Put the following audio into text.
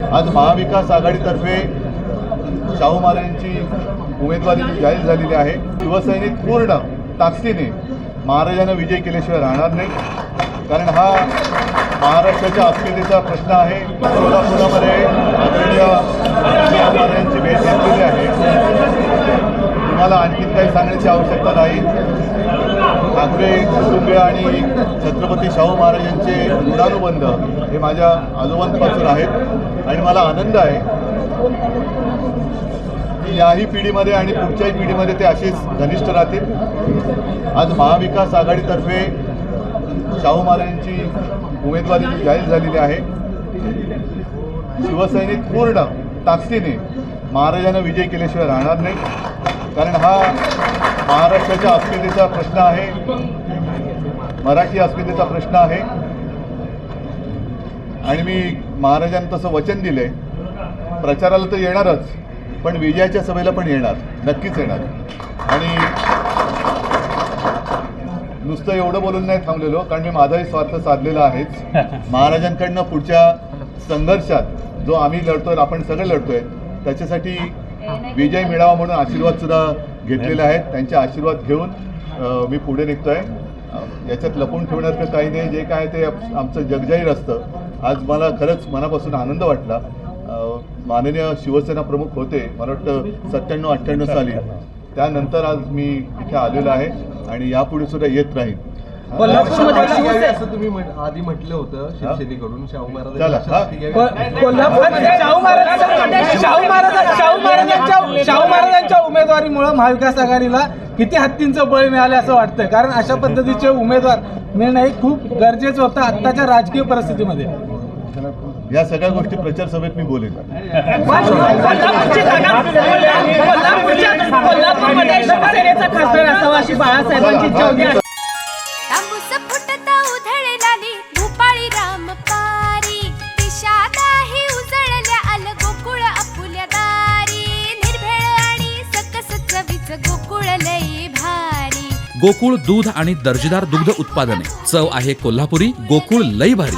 आज महाविकास आघाडीतर्फे शाहू महाराजांची उमेदवारी जाहीर झालेली आहे। शिवसैनिक पूर्ण ताकदीने महाराजांना विजय केल्याशिवाय राहणार नाही, कारण हा महाराष्ट्राच्या अस्मितेचा प्रश्न आहे। कोल्हापुरामध्ये आदरणीय शाहू महाराजांची भेट घेतलेली आहे। तुम्हाला आणखीन काही सांगण्याची आवश्यकता नाही। ठाकरे कुटुंबीय आणि छत्रपती शाहू महाराजांचे ऋणानुबंध हे माझ्या आजोबांपासून आहेत आणि मला आनंद आहे की याही पिढीमध्ये आणि पुढच्याही पिढीमध्ये ते असेच घनिष्ठ राहतील। आज महाविकास आघाडीतर्फे शाहू महाराजांची उमेदवारी जाहीर झालेली आहे। शिवसैनिक पूर्ण ताकदीने महाराजांना विजय केल्याशिवाय राहणार नाही, कारण हा महाराष्ट्राच्या अस्मितेचा प्रश्न आहे, मराठी अस्मितेचा प्रश्न आहे। आणि मी महाराजांना तसं वचन दिले, प्रचाराला तर येणारच, पण विजयाच्या सभेला पण येणार, नक्कीच येणार। आणि नुसतं एवढं बोलून नाही थांबलेलो, कारण मी माझाही स्वार्थ साधलेला आहेच। महाराजांकडनं पुढच्या संघर्षात जो आम्ही लढतोय, आपण सगळे लढतोय, त्याच्यासाठी विजय मिळावा म्हणून आशीर्वादसुद्धा घेतलेले आहेत। त्यांचे आशीर्वाद घेऊन मी पुढे निघतोय। याच्यात लपून ठेवण्याचं काही नाही, जे काय ते आमचं जगजाहीर असतं। आज मला खरंच मनापासून आनंद वाटला। माननीय शिवसेना प्रमुख होते, मला वाटतं 97-98 साली, त्यानंतर आज मी इथे आलेलो आहे आणि यापुढे सुद्धा येत राहील। असं तुम्ही आधी म्हटलं होतं शिवसेनेकडून शाहू महाराजांच्या उमेदवारीमुळे महाविकास आघाडीला किती हत्तींचं बळ मिळालं असं वाटतं, कारण अशा पद्धतीचे उमेदवार मिळणं हे खूप गरजेचं होतं आत्ताच्या राजकीय परिस्थितीमध्ये। या सगळ्या गोष्टी प्रचार सभेत मी बोलेन। गोकुळ दूध आणि दर्जेदार दुग्ध उत्पादने, चव आहे कोल्हापुरी, गोकुळ लई भारी।